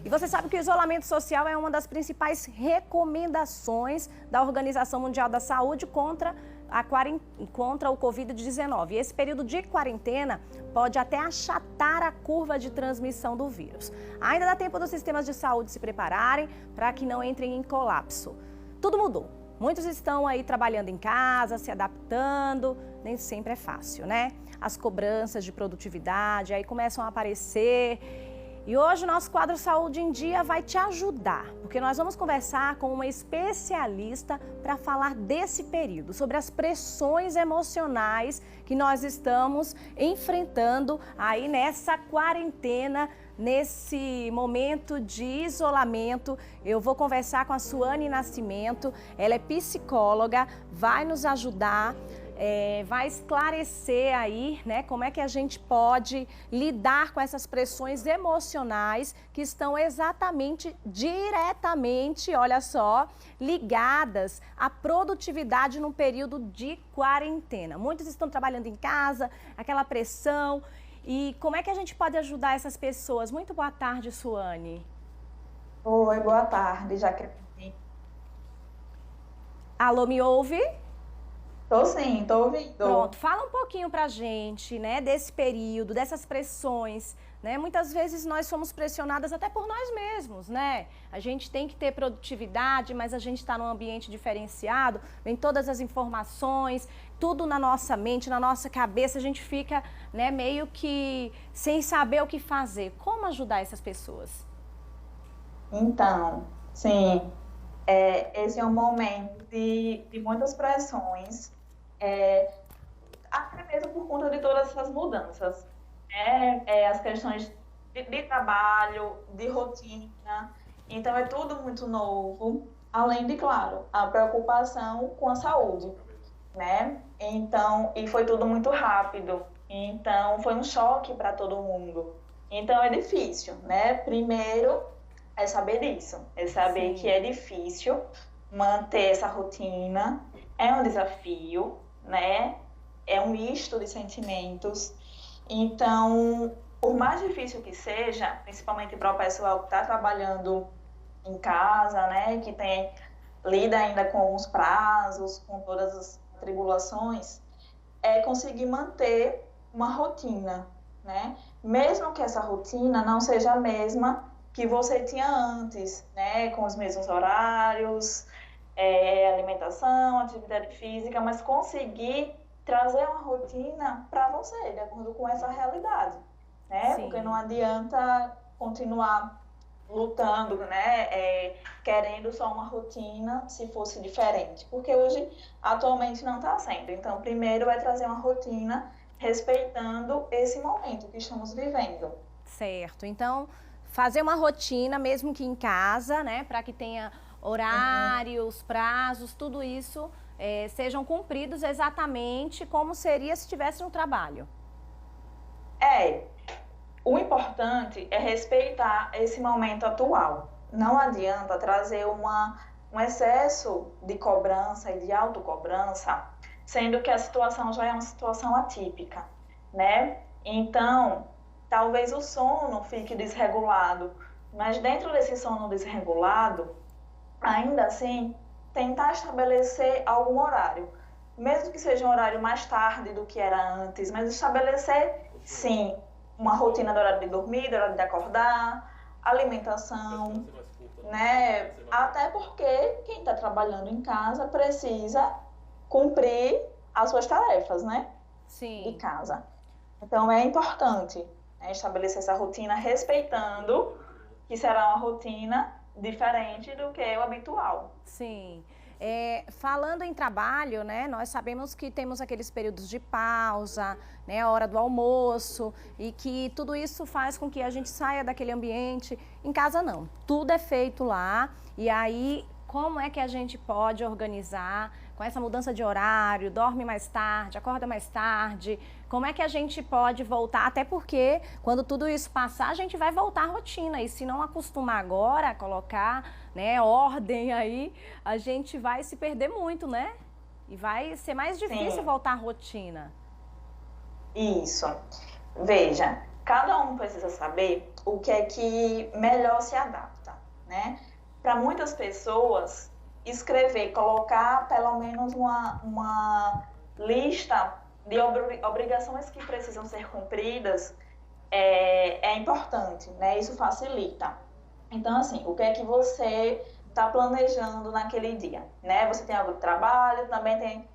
E você sabe que o isolamento social é uma das principais recomendações da Organização Mundial da Saúde contra o Covid-19. E esse período de quarentena pode até achatar a curva de transmissão do vírus. Ainda dá tempo dos sistemas de saúde se prepararem para que não entrem em colapso. Tudo mudou. Muitos estão aí trabalhando em casa, se adaptando, nem sempre é fácil, né? As cobranças de produtividade aí começam a aparecer. E hoje o nosso quadro Saúde em Dia vai te ajudar, porque nós vamos conversar com uma especialista para falar desse período, sobre as pressões emocionais que nós estamos enfrentando aí nessa quarentena, nesse momento de isolamento. Eu vou conversar com a Suane Nascimento, ela é psicóloga, vai nos ajudar. Vai esclarecer aí, né, como é que a gente pode lidar com essas pressões emocionais que estão exatamente, diretamente, olha só, ligadas à produtividade num período de quarentena. Muitos estão trabalhando em casa, aquela pressão. E como é que a gente pode ajudar essas pessoas? Muito boa tarde, Suane. Oi, boa tarde, Jaqueline. Alô, me ouve? Tô sim, tô ouvindo. Pronto, fala um pouquinho pra gente, né, desse período, dessas pressões, né? Muitas vezes nós somos pressionadas até por nós mesmos, né? A gente tem que ter produtividade, mas a gente está num ambiente diferenciado, vem todas as informações, tudo na nossa mente, na nossa cabeça, a gente fica, né, meio que sem saber o que fazer. Como ajudar essas pessoas? Então, sim, esse é um momento de muitas pressões, até mesmo por conta de todas essas mudanças, né? As questões de trabalho, de rotina, então é tudo muito novo, além de, claro, a preocupação com a saúde, né? Então, e foi tudo muito rápido, então foi um choque para todo mundo. Então é difícil, né? Primeiro é saber disso, é saber que é difícil manter essa rotina, é um desafio, né? É um misto de sentimentos. Então, por mais difícil que seja, principalmente para o pessoal que está trabalhando em casa, né? Que lida ainda com alguns prazos, com todas as tribulações, é conseguir manter uma rotina, né? Mesmo que essa rotina não seja a mesma que você tinha antes, né? Com os mesmos horários, alimentação, atividade física, mas conseguir trazer uma rotina para você, de acordo com essa realidade, né? Sim. Porque não adianta continuar lutando, né? Querendo só uma rotina se fosse diferente, porque hoje, atualmente, não está sendo. Então, primeiro é trazer uma rotina respeitando esse momento que estamos vivendo. Certo. Então, fazer uma rotina, mesmo que em casa, né, para que tenha horários, prazos, tudo isso sejam cumpridos exatamente como seria se estivesse no trabalho. O importante é respeitar esse momento atual. Não adianta trazer um excesso de cobrança e de autocobrança, sendo que a situação já é uma situação atípica, né? Então, talvez o sono fique desregulado, mas dentro desse sono desregulado, ainda assim, tentar estabelecer algum horário. Mesmo que seja um horário mais tarde do que era antes, mas estabelecer, sim, uma rotina do horário de dormir, do horário de acordar, alimentação, né? Até porque quem está trabalhando em casa precisa cumprir as suas tarefas, né? Sim. De casa. Então, é importante, né, estabelecer essa rotina respeitando que será uma rotina diferente do que é o habitual. Sim. Falando em trabalho, né, nós sabemos que temos aqueles períodos de pausa, né, a hora do almoço, e que tudo isso faz com que a gente saia daquele ambiente. Em casa não, tudo é feito lá, e aí como é que a gente pode organizar com essa mudança de horário, dorme mais tarde, acorda mais tarde, como é que a gente pode voltar, até porque quando tudo isso passar, a gente vai voltar à rotina, e se não acostumar agora a colocar, né, ordem aí, a gente vai se perder muito, né? E vai ser mais difícil voltar à rotina. Isso. Veja, cada um precisa saber o que é que melhor se adapta, né? Para muitas pessoas, escrever, colocar pelo menos uma lista de obrigações que precisam ser cumpridas é importante, né? Isso facilita. Então, assim, o que é que você está planejando naquele dia, né? Você tem algo de trabalho, também tem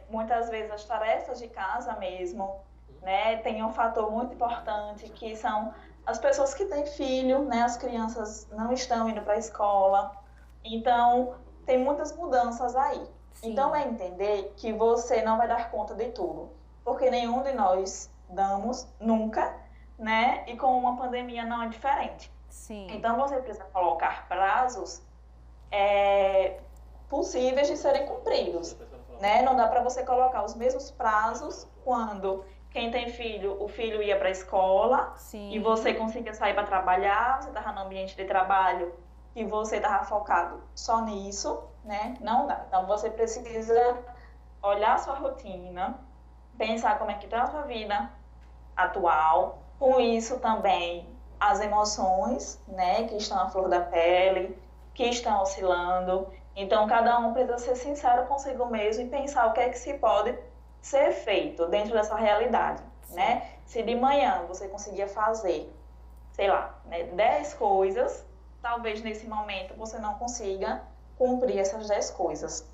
muitas vezes as tarefas de casa mesmo, né? Tem um fator muito importante que são as pessoas que têm filho, né? As crianças não estão indo para a escola, então tem muitas mudanças aí. Então Sim, é entender que você não vai dar conta de tudo, porque nenhum de nós damos nunca, né? E com uma pandemia não é diferente. sim. Então você precisa colocar prazos é, possíveis de serem cumpridos, né? Não dá para você colocar os mesmos prazos quando quem tem filho, o filho ia para a escola e Sim, você conseguia sair para trabalhar, você estava no ambiente de trabalho e você estava focado só nisso, né? Não dá. Então você precisa olhar a sua rotina, pensar como é que está a sua vida atual, com isso também as emoções, né, que estão à flor da pele, que estão oscilando. Então, cada um precisa ser sincero consigo mesmo e pensar o que é que se pode ser feito dentro dessa realidade, sim. né? Se de manhã você conseguia fazer, sei lá, né, 10 coisas, talvez nesse momento você não consiga cumprir essas 10 coisas,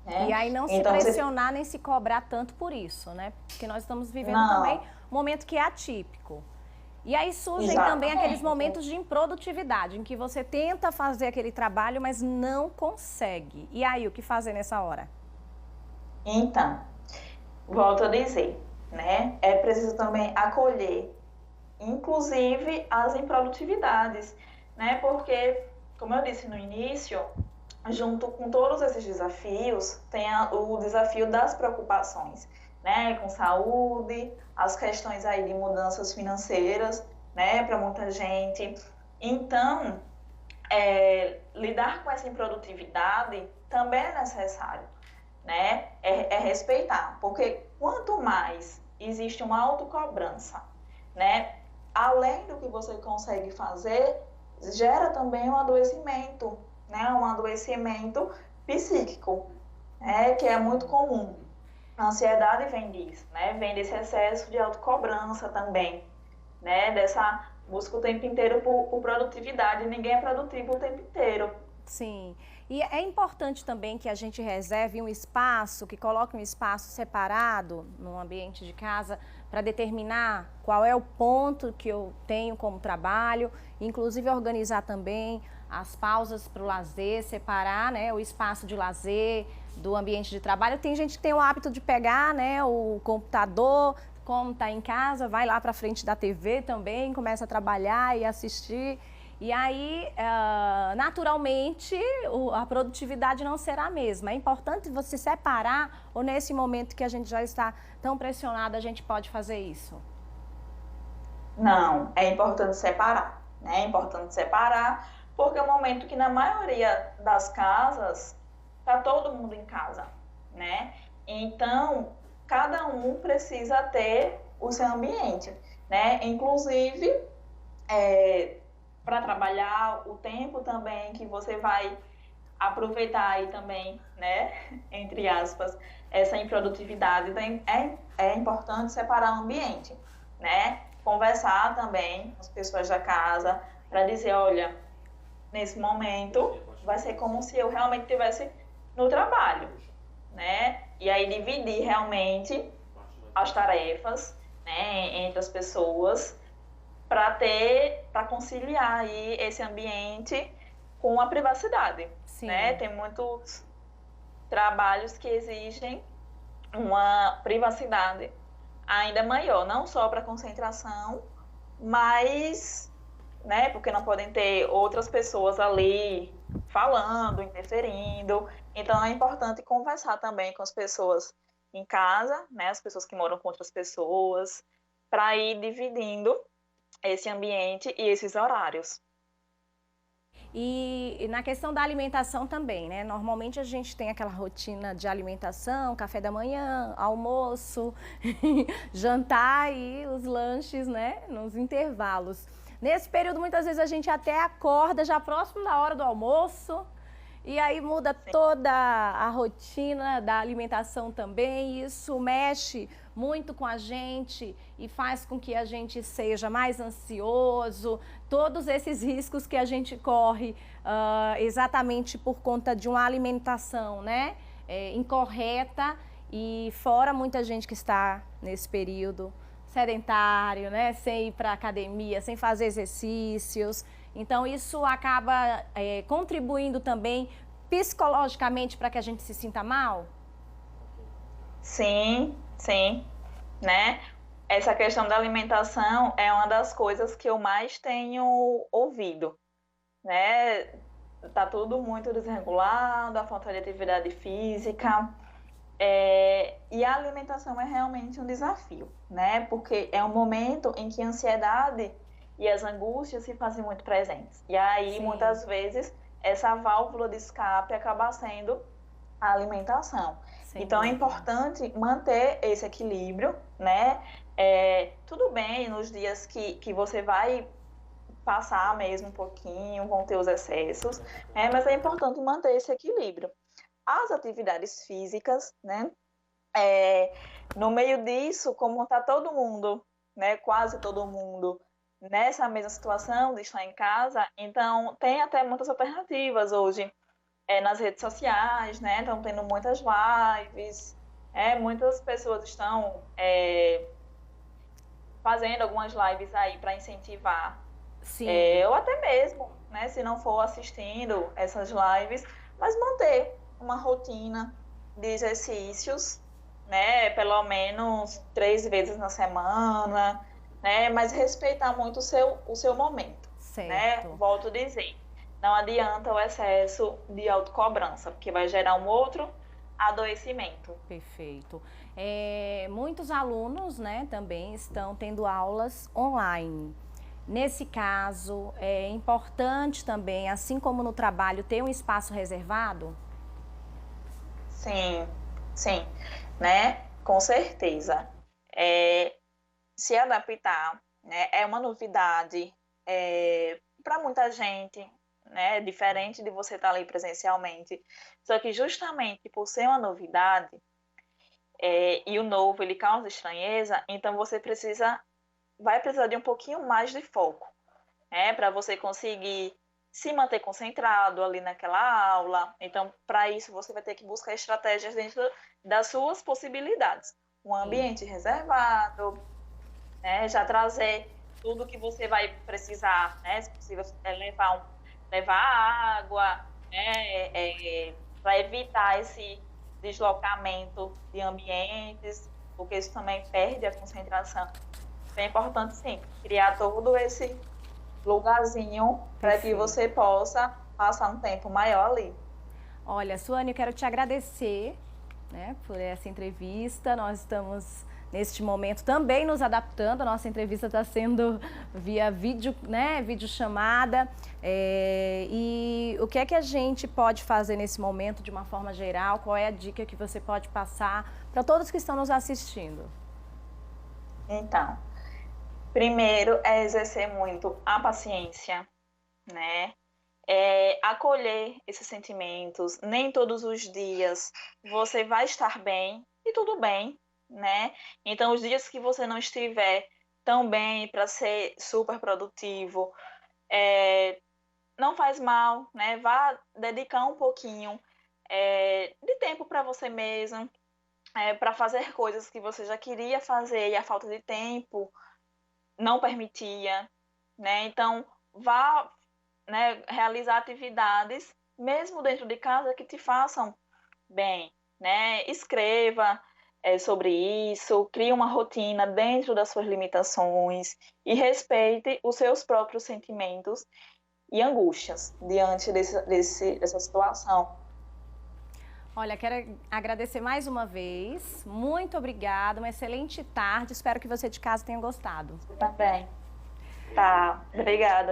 E né? aí não se Então, você... pressionar nem se cobrar tanto por isso, né? Porque nós estamos vivendo também Não, um momento que é atípico. E aí surgem também aqueles exatamente. momentos de improdutividade, em que você tenta fazer aquele trabalho, mas não consegue. E aí, o que fazer nessa hora? Então, volto a dizer, né? É preciso também acolher, inclusive, as improdutividades, né? Porque, como eu disse no início, junto com todos esses desafios, tem o desafio das preocupações, né? Com saúde, as questões aí de mudanças financeiras, né? Para muita gente. Então, lidar com essa improdutividade também é necessário, né? É respeitar, porque quanto mais existe uma autocobrança, né? Além do que você consegue fazer, gera também um adoecimento, né? Um adoecimento psíquico, né? Que é muito comum. A ansiedade vem disso, né? Vem desse excesso de autocobrança também, né? Dessa busca o tempo inteiro por produtividade. Ninguém é produtivo o tempo inteiro. Sim. E é importante também que a gente reserve um espaço, que coloque um espaço separado no ambiente de casa para determinar qual é o ponto que eu tenho como trabalho, inclusive organizar também as pausas para o lazer, separar, né, o espaço de lazer do ambiente de trabalho. Tem gente que tem o hábito de pegar, né, o computador, como está em casa, vai lá para frente da TV também, começa a trabalhar e assistir. E aí, naturalmente, a produtividade não será a mesma. É importante você separar, ou nesse momento que a gente já está tão pressionado, a gente pode fazer isso? Não, é importante separar, né? É importante separar, porque é um momento que na maioria das casas tá todo mundo em casa, né? Então, cada um precisa ter o seu ambiente, né? Inclusive, para trabalhar, o tempo também que você vai aproveitar aí também, né? Entre aspas, essa improdutividade. Então, é importante separar o ambiente, né? Conversar também com as pessoas da casa para dizer, olha, nesse momento vai ser como se eu realmente estivesse no trabalho, né? E aí dividir realmente as tarefas, né, entre as pessoas para conciliar aí esse ambiente com a privacidade, né? Sim. Tem muitos trabalhos que exigem uma privacidade ainda maior, não só para concentração, mas, né, porque não podem ter outras pessoas ali falando, interferindo. Então é importante conversar também com as pessoas em casa, né, as pessoas que moram com outras pessoas, para ir dividindo esse ambiente e esses horários. E na questão da alimentação também, né? Normalmente a gente tem aquela rotina de alimentação, café da manhã, almoço, jantar e os lanches, né? Nos intervalos. Nesse período, muitas vezes a gente até acorda já próximo da hora do almoço. E aí muda toda a rotina da alimentação também, e isso mexe muito com a gente e faz com que a gente seja mais ansioso, todos esses riscos que a gente corre exatamente por conta de uma alimentação, né, incorreta, e fora muita gente que está nesse período sedentário, né, sem ir para a academia, sem fazer exercícios. Então, isso acaba contribuindo também psicologicamente para que a gente se sinta mal? Sim, sim, né? Essa questão da alimentação é uma das coisas que eu mais tenho ouvido, né? Tá tudo muito desregulado, a falta de atividade física, e a alimentação é realmente um desafio, né? Porque é um momento em que a ansiedade e as angústias se fazem muito presentes. E aí, Sim. muitas vezes, essa válvula de escape acaba sendo a alimentação. Sem Então, é dúvida. importante manter esse equilíbrio, né? Tudo bem nos dias que você vai passar mesmo um pouquinho, vão ter os excessos, mas é importante manter esse equilíbrio. As atividades físicas, né? No meio disso, como está todo mundo, né? Quase todo mundo nessa mesma situação de estar em casa, então tem até muitas alternativas hoje nas redes sociais, né? Estão tendo muitas lives, muitas pessoas estão fazendo algumas lives aí para incentivar, Sim. ou até mesmo, né? Se não for assistindo essas lives, mas manter uma rotina de exercícios, né? Pelo menos 3 vezes na semana, né? Mas respeitar muito o seu momento, né? Certo. Volto a dizer, não adianta o excesso de autocobrança, porque vai gerar um outro adoecimento. Perfeito. Muitos alunos, né, também estão tendo aulas online. Nesse caso, é importante também, assim como no trabalho, ter um espaço reservado? Sim, sim, né? Com certeza. Se adaptar, né? É uma novidade para muita gente, né? Diferente de você estar ali presencialmente. Só que justamente por ser uma novidade e o novo ele causa estranheza, então você vai precisar de um pouquinho mais de foco, né? Para você conseguir se manter concentrado ali naquela aula. Então, para isso, você vai ter que buscar estratégias dentro das suas possibilidades. Um ambiente reservado, né? Já trazer tudo que você vai precisar, né? Se possível, levar água, né? Para evitar esse deslocamento de ambientes, porque isso também perde a concentração. É importante, sim, criar todo esse lugarzinho para que você possa passar um tempo maior ali. Olha, Suane, eu quero te agradecer, né, por essa entrevista. Nós estamos neste momento também nos adaptando. A nossa entrevista está sendo via vídeo, né, videochamada. E o que é que a gente pode fazer nesse momento de uma forma geral? Qual é a dica que você pode passar para todos que estão nos assistindo? Então, primeiro é exercer muito a paciência, né? Acolher esses sentimentos. Nem todos os dias você vai estar bem e tudo bem, né? Então, os dias que você não estiver tão bem para ser super produtivo, não faz mal, né? Vá dedicar um pouquinho de tempo para você mesmo, para fazer coisas que você já queria fazer e a falta de tempo não permitia, né? Então, vá, né, realizar atividades, mesmo dentro de casa, que te façam bem, né? Escreva sobre isso, crie uma rotina dentro das suas limitações e respeite os seus próprios sentimentos e angústias diante dessa situação. Olha, quero agradecer mais uma vez. Muito obrigada, uma excelente tarde. Espero que você de casa tenha gostado. Tá bem. Tá, obrigada.